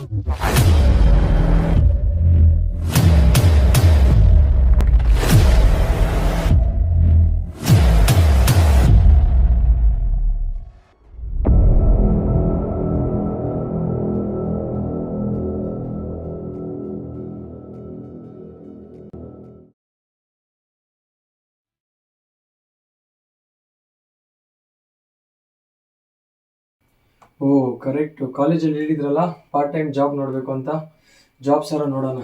ಓ correct, ಕಾಲೇಜಲ್ಲಿ ಹೇಳಿದ್ರಲ್ಲ part time job ನೋಡಬೇಕು ಅಂತ. ಜಾಬ್ ಸರ ನೋಡೋಣ.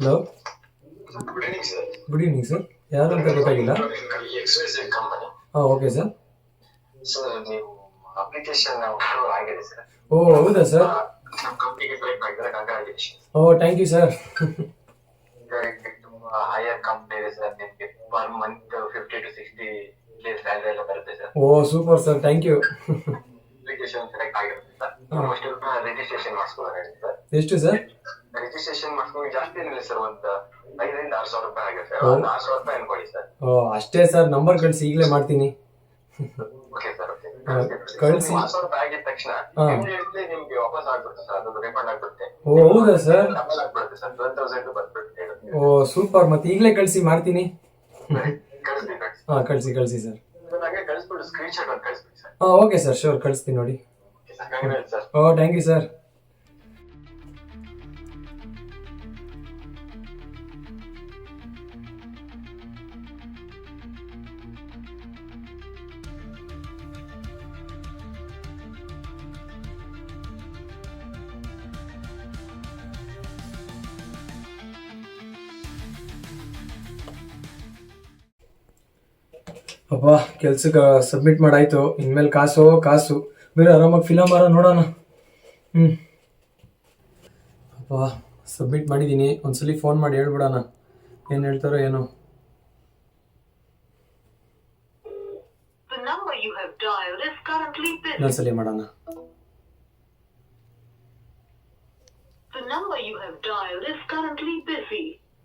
Hello, good evening sir. Good evening sir. ಯಾರು ಅಂತ ಗೊತ್ತಾಗಿಲ್ಲ. XYZ ಕಂಪನಿ ಹಾಂ, ಓಕೆ ಸರ್. ಸರ್, ನೀವು ಅಪ್ಲಿಕೇಶನ್ ಆಗಿದೆ ಸರ್. ಓ ಹೌದಾ ಸರ್? ನಮ್ಮ ಕಂಪ್ನಿಗೆ ಸೆಲೆಕ್ಟ್ ಆಗಿದ್ರೆ ಕಂಗ್ರಾಚುಲೇಷನ್. ಓ ಥ್ಯಾಂಕ್ ಯು ಸರ್. ತುಂಬಾ ಹೈಯರ್ ಕಂಪ್ನಿ ಇದೆ ಸರ್. ನಿಮಗೆ per month 50 to 60K salary ಎಲ್ಲ ಬರುತ್ತೆ ಸರ್. ಓ super sir, thank you. Application select ಆಗಿರುತ್ತೆ ಸರ್. ಅಷ್ಟು ರಿಜಿಸ್ಟ್ರೇಷನ್ ಮಾಡಿಸ್ಕೊಳ್ಳೋಣ ಸರ್. ಎಷ್ಟು ಸರ್? ರಿಜಿಸ್ಟ್ರೇಷನ್ ಮಾಡಿಸ್ಕೊಂಡು ಜಾಸ್ತಿ ಏನಿಲ್ಲ ಸರ್, ಒಂದು 5,000 to 6,000 ರೂಪಾಯಿ ಆಗುತ್ತೆ ಸರ್. ಒಂದು 6,000 ರೂಪಾಯಿ ಅನ್ಕೊಳ್ಳಿ ಸರ್. ಓ ಅಷ್ಟೇ ಸರ್, ನಂಬರ್ ಕಳಿಸಿ, ಈಗಲೇ ಮಾಡ್ತೀನಿ. Okay sir, okay. ಕಳಿಸಿ. 6,000 ರೂಪಾಯಿ ಆಗಿದ ತಕ್ಷಣ ಇಮಿಡಿಯೇಟ್ಲಿ ನಿಮ್ಗೆ ವಾಪಸ್ ಆಗ್ಬಿಡುತ್ತೆ ಸರ್. ಅದು ರಿಫಂಡ್ ಆಗ್ಬಿಡುತ್ತೆ. ಓ ಹೌದಾ ಸರ್? ಡಬಲ್ ಆಗ್ಬಿಡುತ್ತೆ ಸರ್. 12,000 ಬಂದ್ಬಿಡುತ್ತೆ. ಓ ಸೂಪರ್, ಮತ್ತೆ ಈಗಲೇ ಕಳಿಸಿ, ಮಾಡ್ತೀನಿ. ಕಳಿಸ್ತೀನಿ. ಹಾಂ ಕಳಿಸಿ ಸರ್. ನನಗೆ ಕಳಿಸ್ಬಿಟ್ಟು ಸ್ಕ್ರೀನ್ ಶಾಟ್ ಒಂದು ಕಳಿಸ್ಬಿಡಿ ಸರ್. ಹಾಂ ಓಕೆ ಸರ್, ಶೋರ್ ಕಳಿಸ್ತೀನಿ ನೋಡಿ. Congrats sir. ಓ ಥ್ಯಾಂಕ್ ಯು ಸರ್. ಅಪ್ಪ, ಕೆಲ್ಸಕ್ಕೆ ಸಬ್ಮಿಟ್ ಮಾಡಾಯ್ತು. ಇನ್ಮೇಲೆ ಕಾಸು ಬೇರೆ ಆರಾಮಾಗಿ ಫಿಲಮ್ ಬರೋ ನೋಡೋಣ. ಅಪ್ಪ ಸಬ್ಮಿಟ್ ಮಾಡಿದ್ದೀನಿ. ಒಂದ್ಸಲಿ ಫೋನ್ ಮಾಡಿ ಹೇಳ್ಬಿಡೋಣ, ಏನು ಹೇಳ್ತಾರೋ ಏನೋ. ಇನ್ನೊಂದ್ಸಲಿ ಮಾಡೋಣ.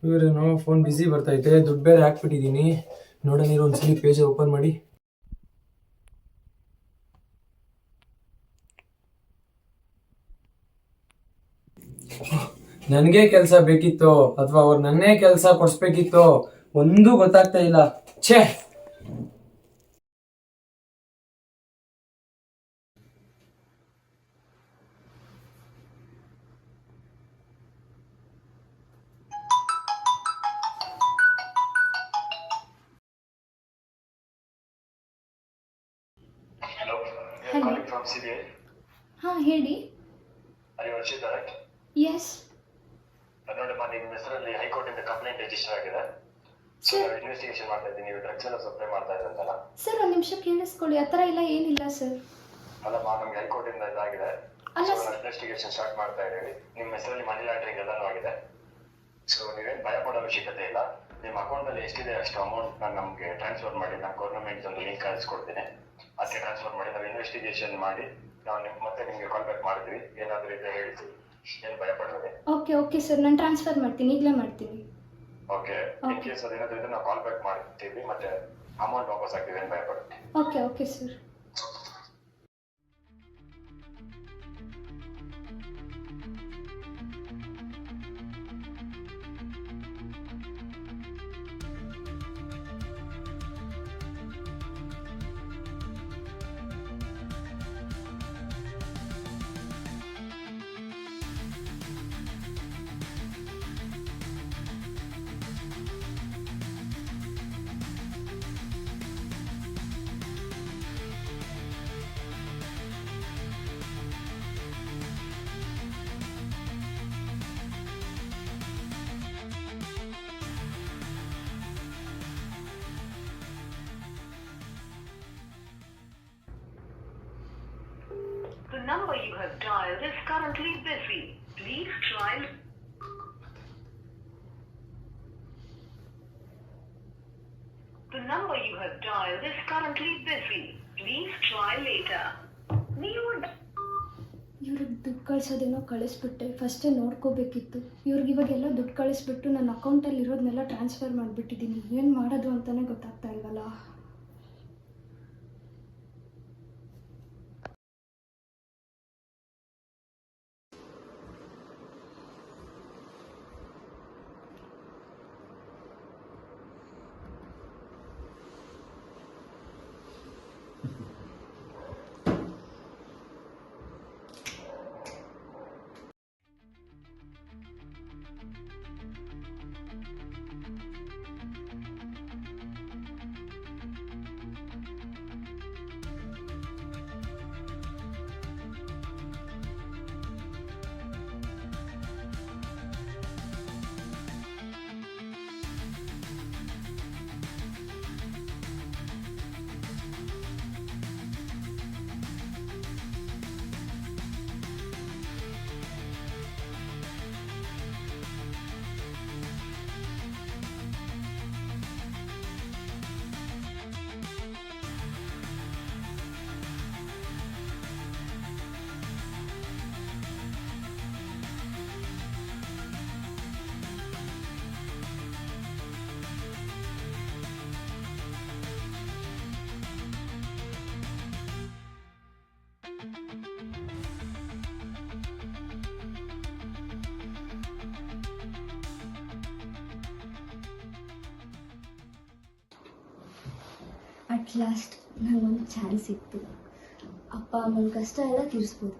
ಇವರೇನೋ ಫೋನ್ ಬಿಸಿ ಬರ್ತೈತೆ, ದುಡ್ಡು ಬೇರೆ ಹಾಕ್ಬಿಟ್ಟಿದ್ದೀನಿ. ನೋಡೋಣ, ಒಂದ್ಸಲಿ ಪೇಜ್ ಓಪನ್ ಮಾಡಿ. ನನಗೆ ಕೆಲಸ ಬೇಕಿತ್ತು ಅಥವಾ ಅವ್ರು ನನ್ನೇ ಕೆಲಸ ಕೊಡಿಸ್ಬೇಕಿತ್ತು, ಒಂದೂ ಗೊತ್ತಾಗ್ತಾ ಇಲ್ಲ. ಛೇ, ಹಲೋ, ಕಾಲಿಂಗ್ ಫ್ರಮ್ CBI. ಹಾಂ ಹೇಳಿ. ಅಲ್ಲಿ ವರ್ಷಿತ್ ರೈಟ್? ಎಸ್ ನೋಡಮ್ಮ, ನಿಮ್ಮ ಹೆಸರಲ್ಲಿ ಹೈಕೋರ್ಟ್ ಇಂದ ಕಂಪ್ಲೇಂಟ್ ರಿಜಿಸ್ಟರ್ ಆಗಿದೆ. ಸೊ ನಾವು ಇನ್ವೆಸ್ಟಿಗೇಷನ್ ಮಾಡ್ತಾ ಇದ್ದೀನಿ. ನೀವು ಡ್ರಗ್ಸ್ ಎಲ್ಲ ಸಪ್ಲೈ ಮಾಡ್ತಾ ಇದ್ರಂತಲ್ಲ ಸರ್? ಒಂದು ನಿಮಿಷ ಕೇಳಿಸ್ಕೊಳ್ಳಿ, ಆ ಥರ ಎಲ್ಲ ಏನಿಲ್ಲ ಸರ್. ಅಲ್ಲಮ್ಮ, ನಮ್ಗೆ ಹೈಕೋರ್ಟ್ ಇಂದ ಇದಾಗಿದೆ. ಅಲ್ಲ ಸೊ ನಾವು ಇನ್ವೆಸ್ಟಿಗೇಷನ್ ಸ್ಟಾರ್ಟ್ ಮಾಡ್ತಾ ಇದ್ದೀವಿ. ನಿಮ್ಮ ಹೆಸರಲ್ಲಿ ಮನಿ ಲಾಂಡ್ರಿಂಗ್ ಎಲ್ಲನೂ ಆಗಿದೆ. ಸೊ ನೀವೇನು ಭಯ ಪಡೋ ಅವಶ್ಯಕತೆ ಇಲ್ಲ. ನಿಮ್ಮ ಅಕೌಂಟಲ್ಲಿ ಎಷ್ಟಿದೆ ಅಷ್ಟು ಅಮೌಂಟ್ ನಾನು ನಮಗೆ ಟ್ರಾನ್ಸ್ಫರ್ ಮಾಡಿ, ನಾನು ಗೌರ್ಮೆಂಟ್ ಒಂದು ಲಿಂಕ್ ಕಳಿಸ್ಕೊಡ್ತೀನಿ. ಅದಕ್ಕೆ ಟ್ರಾನ್ಸ್ಫರ್ ಮಾಡಿ ನಾವು ಇನ್ವೆಸ್ಟಿಗೇಷನ್ ಮಾಡಿ ನಾವು ಮತ್ತೆ ನಿಮಗೆ ಕಾಲ್ ಬ್ಯಾಕ್ ಮಾಡ್ತೀವಿ. ಏನಾದರೂ ಇದ್ರೆ ಹೇಳ್ತೀವಿ, ಏನು ಭಯ ಪಡೋದೆ. ಓಕೆ ಸರ್, ನಾನು ಟ್ರಾನ್ಸ್ಫರ್ ಮಾಡ್ತೀನಿ, ಈಗಲೇ ಮಾಡ್ತೀನಿ. ಓಕೆ, ಇನ್ ಕೇಸ್ ಅದೇನಾದರೂ ಇದ್ರೆ ನಾವು ಕಾಲ್ ಬ್ಯಾಕ್ ಮಾಡ್ತೀವಿ, ಮತ್ತೆ ಅಮೌಂಟ್ ವಾಪಸ್ ಆಗ್ತೀವಿ, ಏನು ಭಯ ಪಡೋದು. Okay sir. number you have dialed is currently busy. Please try. The number you have dialed is currently busy. Please try later. ನೀವು ಇವ್ರಿಗೆ ದುಡ್ಡು ಕಳಿಸೋದೇನೋ ಕಳಿಸ್ಬಿಟ್ಟೆ, ಫಸ್ಟೇ ನೋಡ್ಕೋಬೇಕಿತ್ತು. ಇವ್ರಿಗೆ ಇವಾಗೆಲ್ಲ ದುಡ್ಡು ಕಳಿಸ್ಬಿಟ್ಟು ನನ್ನ ಅಕೌಂಟಲ್ಲಿ ಇರೋದನ್ನೆಲ್ಲ ಟ್ರಾನ್ಸ್ಫರ್ ಮಾಡಿಬಿಟ್ಟಿದ್ದೀನಿ. ಏನು ಮಾಡೋದು ಅಂತಲೇ ಗೊತ್ತಾಗ್ತಾ ಇಲ್ವಲ್ಲ. ಅಟ್ ಲಾಸ್ಟ್ ನನಗೊಂದು ಚಾನ್ಸ್ ಸಿಕ್ತು. ಅಪ್ಪ ಅಮ್ಮನ ಕಷ್ಟ ಎಲ್ಲ ತೀರಿಸ್ಬೋದು.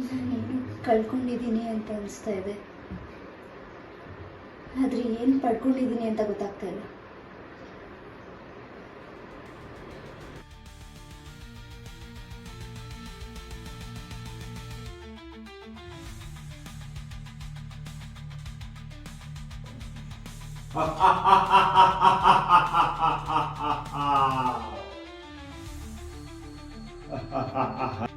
ನಾನೇನು ಕಳ್ಕೊಂಡಿದ್ದೀನಿ ಅಂತ ಅನಿಸ್ತಾ ಇದೆ, ಆದರೆ ಏನು ಪಡ್ಕೊಂಡಿದ್ದೀನಿ ಅಂತ ಗೊತ್ತಾಗ್ತಾ ಇಲ್ಲ. ha ha ha ha